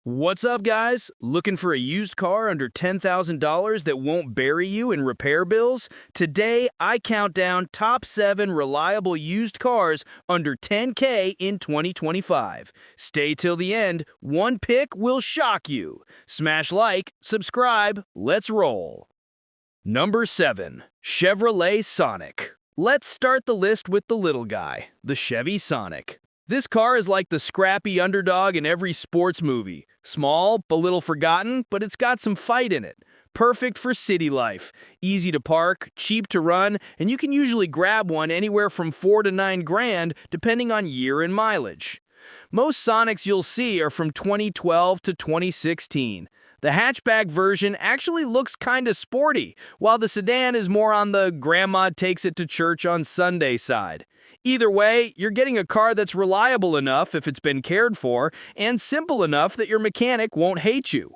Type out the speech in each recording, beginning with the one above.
What's up, guys? Looking for a used car under $10,000 that won't bury you in repair bills? Today, I count down top 7 reliable used cars under 10K in 2025. Stay till the end. One pick will shock you. Smash like, subscribe, let's roll. Number 7. Chevrolet Sonic. Let's start the list with the little guy, the Chevy Sonic. This car is like the scrappy underdog in every sports movie. Small, a little forgotten, but it's got some fight in it. Perfect for city life. Easy to park, cheap to run, and you can usually grab one anywhere from $4 to $9 grand, depending on year and mileage. Most Sonics you'll see are from 2012 to 2016. The hatchback version actually looks kinda sporty, while the sedan is more on the grandma takes it to church on Sunday side. Either way, you're getting a car that's reliable enough if it's been cared for, and simple enough that your mechanic won't hate you.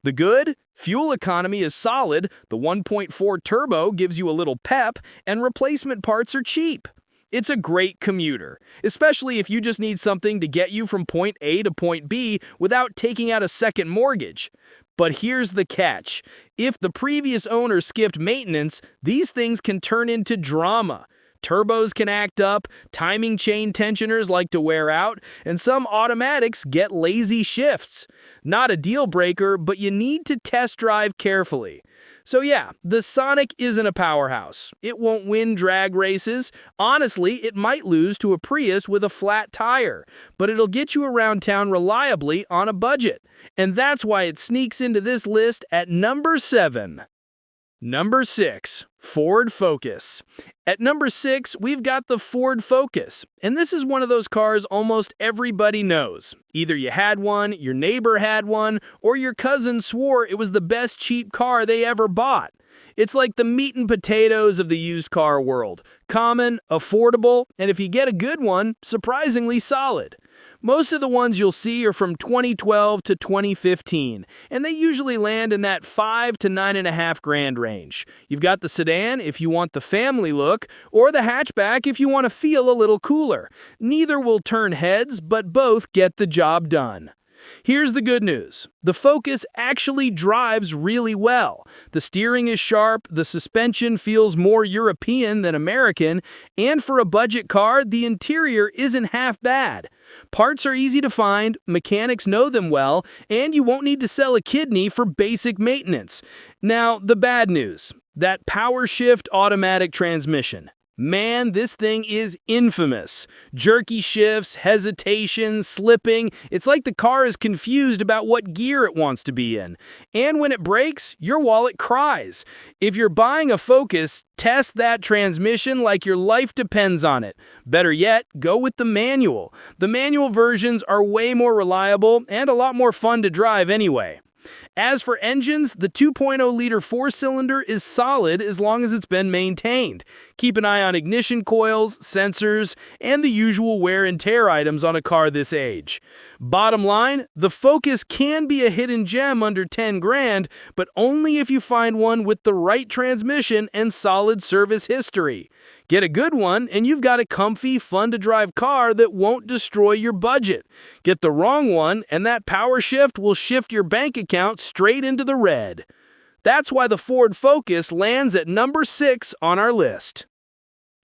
The good? Fuel economy is solid, the 1.4 turbo gives you a little pep, and replacement parts are cheap. It's a great commuter, especially if you just need something to get you from point A to point B without taking out a second mortgage. But here's the catch. If the previous owner skipped maintenance, these things can turn into drama. Turbos can act up, timing chain tensioners like to wear out, and some automatics get lazy shifts. Not a deal breaker, but you need to test drive carefully. So yeah, the Sonic isn't a powerhouse. It won't win drag races. Honestly, it might lose to a Prius with a flat tire, but it'll get you around town reliably on a budget. And that's why it sneaks into this list at number 7. Number 6. Ford Focus. At number 6, we've got the Ford Focus, and this is one of those cars almost everybody knows. Either you had one, your neighbor had one, or your cousin swore it was the best cheap car they ever bought. It's like the meat and potatoes of the used car world. Common, affordable, and if you get a good one, surprisingly solid. Most of the ones you'll see are from 2012 to 2015, and they usually land in that $5 to $9.5 grand range. You've got the sedan if you want the family look, or the hatchback if you want to feel a little cooler. Neither will turn heads, but both get the job done. Here's the good news. The Focus actually drives really well. The steering is sharp, the suspension feels more European than American, and for a budget car, the interior isn't half bad. Parts are easy to find, mechanics know them well, and you won't need to sell a kidney for basic maintenance. Now, the bad news. That power shift automatic transmission. Man, this thing is infamous. Jerky shifts, hesitation, slipping. It's like the car is confused about what gear it wants to be in. And when it breaks, your wallet cries. If you're buying a Focus, test that transmission like your life depends on it. Better yet, go with the manual. The manual versions are way more reliable and a lot more fun to drive anyway. As for engines, the 2.0-liter 4-cylinder is solid as long as it's been maintained. Keep an eye on ignition coils, sensors, and the usual wear and tear items on a car this age. Bottom line, the Focus can be a hidden gem under 10 grand, but only if you find one with the right transmission and solid service history. Get a good one, and you've got a comfy, fun-to-drive car that won't destroy your budget. Get the wrong one, and that power shift will shift your bank account straight into the red. That's why the Ford Focus lands at number 6 on our list.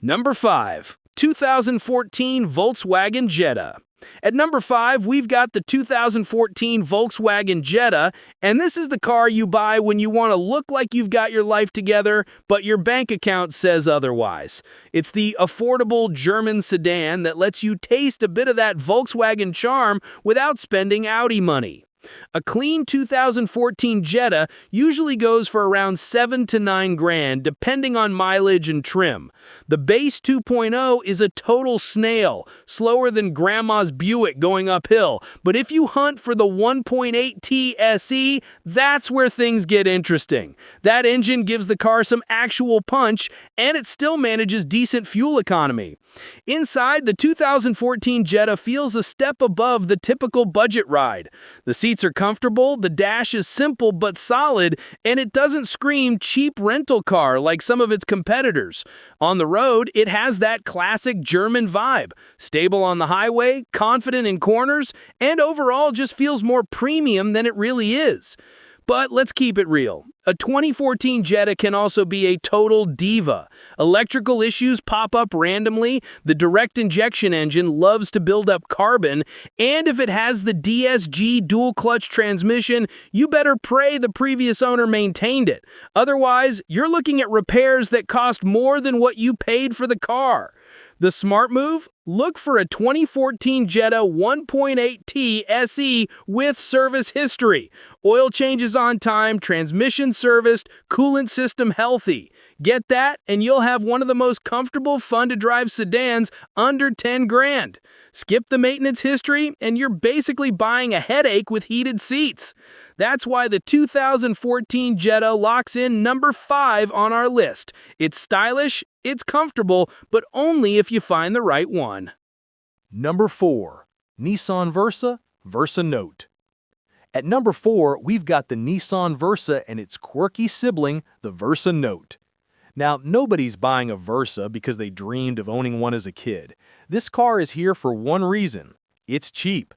Number 5. 2014 Volkswagen Jetta. At number 5, we've got the 2014 Volkswagen Jetta, and this is the car you buy when you want to look like you've got your life together, but your bank account says otherwise. It's the affordable German sedan that lets you taste a bit of that Volkswagen charm without spending Audi money. A clean 2014 Jetta usually goes for around $7 to $9 grand, depending on mileage and trim. The base 2.0 is a total snail, slower than Grandma's Buick going uphill. But if you hunt for the 1.8T SE, that's where things get interesting. That engine gives the car some actual punch, and it still manages decent fuel economy. Inside, the 2014 Jetta feels a step above the typical budget ride. The seats seats are comfortable, the dash is simple but solid, and it doesn't scream cheap rental car like some of its competitors. On the road, it has that classic German vibe. Stable on the highway, confident in corners, and overall just feels more premium than it really is. But let's keep it real. A 2014 Jetta can also be a total diva. Electrical issues pop up randomly, the direct injection engine loves to build up carbon, and if it has the DSG dual-clutch transmission, you better pray the previous owner maintained it. Otherwise, you're looking at repairs that cost more than what you paid for the car. The smart move? Look for a 2014 Jetta 1.8T SE with service history. Oil changes on time, transmission serviced, coolant system healthy. Get that, and you'll have one of the most comfortable, fun-to-drive sedans under 10 grand. Skip the maintenance history, and you're basically buying a headache with heated seats. That's why the 2014 Jetta locks in number 5 on our list. It's stylish, it's comfortable, but only if you find the right one. Number 4. Nissan Versa, Versa Note. At number 4, we've got the Nissan Versa and its quirky sibling, the Versa Note. Now, nobody's buying a Versa because they dreamed of owning one as a kid. This car is here for one reason. It's cheap.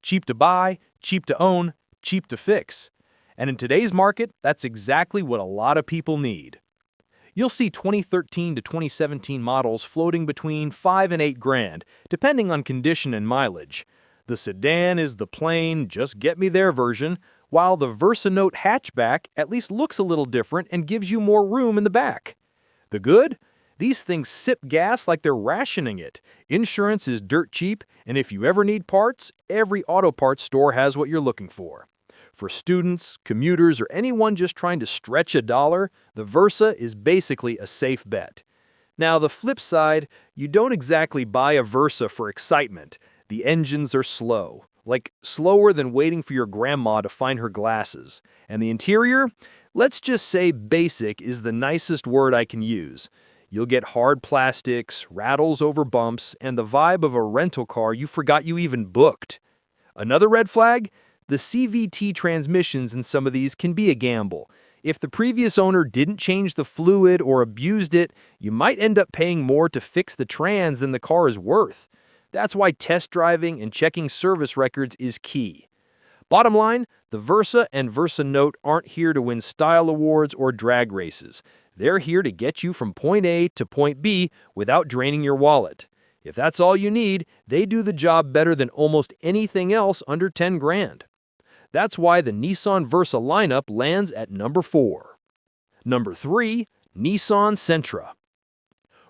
Cheap to buy, cheap to own, cheap to fix. And in today's market, that's exactly what a lot of people need. You'll see 2013 to 2017 models floating between 5 and 8 grand, depending on condition and mileage. The sedan is the plain, just get me there version, while the Versa Note hatchback at least looks a little different and gives you more room in the back. The good? These things sip gas like they're rationing it. Insurance is dirt cheap, and if you ever need parts, every auto parts store has what you're looking for. For students, commuters, or anyone just trying to stretch a dollar, the Versa is basically a safe bet. Now, the flip side, you don't exactly buy a Versa for excitement. The engines are slow, like slower than waiting for your grandma to find her glasses. And the interior? Let's just say basic is the nicest word I can use. You'll get hard plastics, rattles over bumps, and the vibe of a rental car you forgot you even booked. Another red flag? The CVT transmissions in some of these can be a gamble. If the previous owner didn't change the fluid or abused it, you might end up paying more to fix the trans than the car is worth. That's why test driving and checking service records is key. Bottom line, the Versa and Versa Note aren't here to win style awards or drag races. They're here to get you from point A to point B without draining your wallet. If that's all you need, they do the job better than almost anything else under 10 grand. That's why the Nissan Versa lineup lands at number 4. Number 3, Nissan Sentra.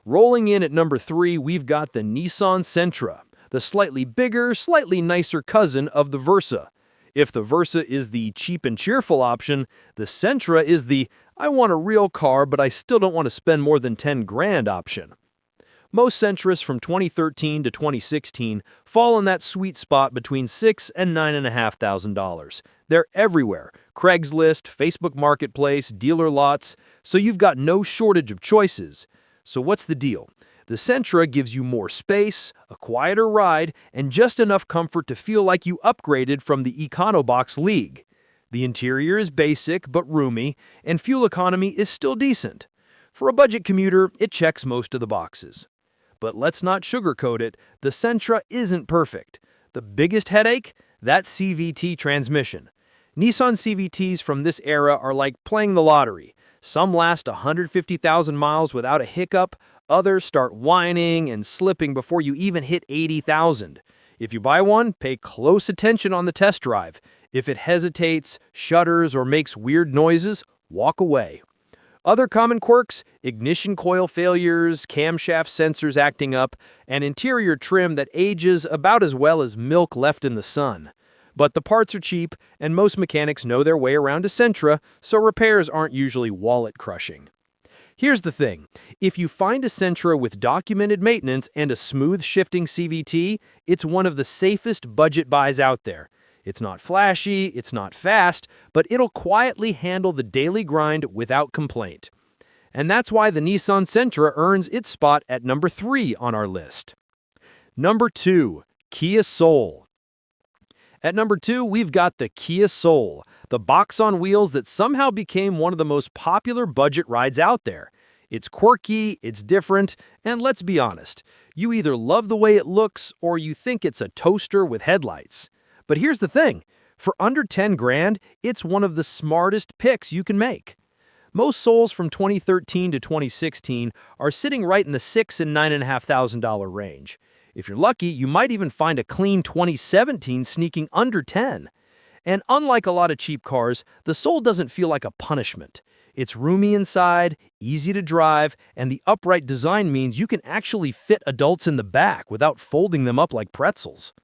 Rolling in at number 3, we've got the Nissan Sentra, the slightly bigger, slightly nicer cousin of the Versa. If the Versa is the cheap and cheerful option, the Sentra is the I want a real car but I still don't want to spend more than 10 grand option. Most Sentras from 2013 to 2016 fall in that sweet spot between $6,000 and $9,500. They're everywhere: Craigslist, Facebook Marketplace, dealer lots, so you've got no shortage of choices. So what's the deal? The Sentra gives you more space, a quieter ride, and just enough comfort to feel like you upgraded from the EconoBox league. The interior is basic but roomy, and fuel economy is still decent. For a budget commuter, it checks most of the boxes. But let's not sugarcoat it, the Sentra isn't perfect. The biggest headache? That CVT transmission. Nissan CVTs from this era are like playing the lottery. Some last 150,000 miles without a hiccup, others start whining and slipping before you even hit 80,000. If you buy one, pay close attention on the test drive. If it hesitates, shudders, or makes weird noises, walk away. Other common quirks: ignition coil failures, camshaft sensors acting up, and interior trim that ages about as well as milk left in the sun. But the parts are cheap, and most mechanics know their way around a Sentra, so repairs aren't usually wallet-crushing. Here's the thing: if you find a Sentra with documented maintenance and a smooth shifting CVT, it's one of the safest budget buys out there. It's not flashy, it's not fast, but it'll quietly handle the daily grind without complaint. And that's why the Nissan Sentra earns its spot at number 3 on our list. Number 2, Kia Soul. At number 2, we've got the Kia Soul, the box on wheels that somehow became one of the most popular budget rides out there. It's quirky, it's different, and let's be honest, you either love the way it looks or you think it's a toaster with headlights. But here's the thing, for under 10 grand, it's one of the smartest picks you can make. Most Souls from 2013 to 2016 are sitting right in the $6,000 and $9,500 range. If you're lucky, you might even find a clean 2017 sneaking under 10. And unlike a lot of cheap cars, the Soul doesn't feel like a punishment. It's roomy inside, easy to drive, and the upright design means you can actually fit adults in the back without folding them up like pretzels.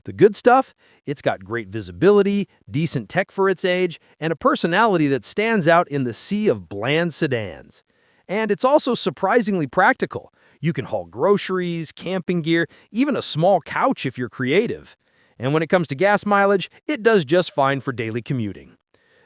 The good stuff? It's got great visibility, decent tech for its age, and a personality that stands out in the sea of bland sedans. And it's also surprisingly practical. You can haul groceries, camping gear, even a small couch if you're creative. And when it comes to gas mileage, it does just fine for daily commuting.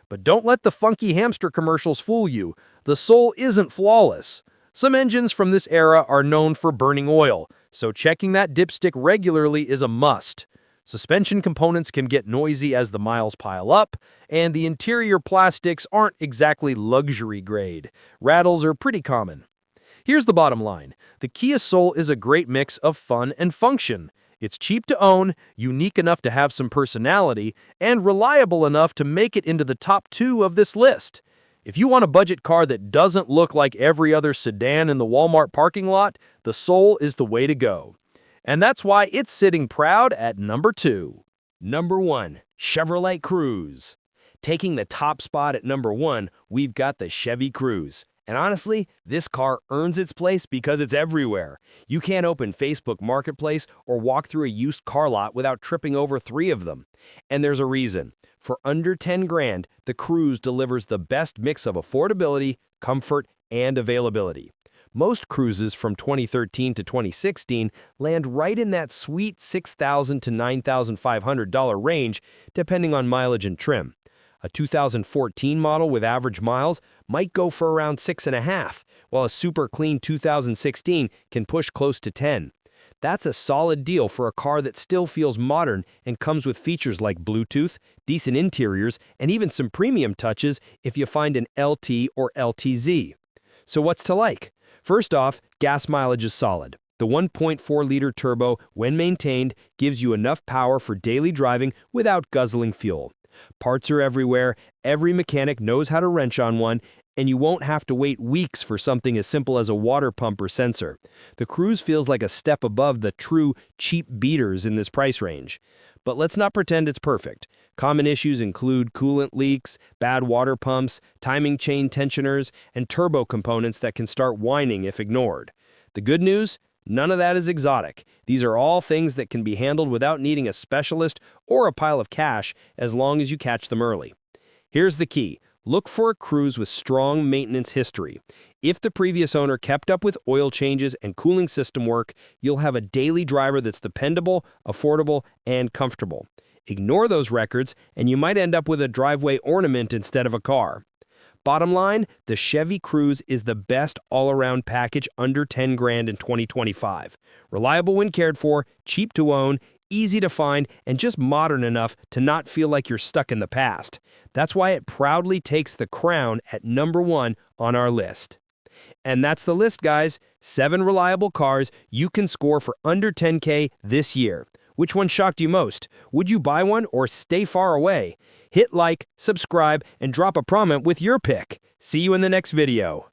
But don't let the funky hamster commercials fool you. The Soul isn't flawless. Some engines from this era are known for burning oil, so checking that dipstick regularly is a must. Suspension components can get noisy as the miles pile up, and the interior plastics aren't exactly luxury grade. Rattles are pretty common. Here's the bottom line. The Kia Soul is a great mix of fun and function. It's cheap to own, unique enough to have some personality, and reliable enough to make it into the top 2 of this list. If you want a budget car that doesn't look like every other sedan in the Walmart parking lot, the Soul is the way to go. And that's why it's sitting proud at number 2. Number 1. Chevrolet Cruze. Taking the top spot at number 1, we've got the Chevy Cruze. And honestly, this car earns its place because it's everywhere. You can't open Facebook Marketplace or walk through a used car lot without tripping over 3 of them. And there's a reason. For under 10 grand, the Cruze delivers the best mix of affordability, comfort, and availability. Most Cruzes from 2013 to 2016 land right in that sweet $6,000 to $9,500 range, depending on mileage and trim. A 2014 model with average miles might go for around 6.5, while a super clean 2016 can push close to 10. That's a solid deal for a car that still feels modern and comes with features like Bluetooth, decent interiors, and even some premium touches if you find an LT or LTZ. So what's to like? First off, gas mileage is solid. The 1.4-liter turbo, when maintained, gives you enough power for daily driving without guzzling fuel. Parts are everywhere, every mechanic knows how to wrench on one, and you won't have to wait weeks for something as simple as a water pump or sensor. The Cruze feels like a step above the true cheap beaters in this price range. But let's not pretend it's perfect. Common issues include coolant leaks, bad water pumps, timing chain tensioners, and turbo components that can start whining if ignored. The good news? None of that is exotic. These are all things that can be handled without needing a specialist or a pile of cash as long as you catch them early. Here's the key. Look for a Cruze with strong maintenance history. If the previous owner kept up with oil changes and cooling system work, you'll have a daily driver that's dependable, affordable, and comfortable. Ignore those records, and you might end up with a driveway ornament instead of a car. Bottom line, the Chevy Cruze is the best all-around package under 10 grand in 2025. Reliable when cared for, cheap to own, easy to find, and just modern enough to not feel like you're stuck in the past. That's why it proudly takes the crown at number 1 on our list. And that's the list, guys. 7 reliable cars you can score for under 10K this year. Which one shocked you most? Would you buy one or stay far away? Hit like, subscribe, and drop a comment with your pick. See you in the next video.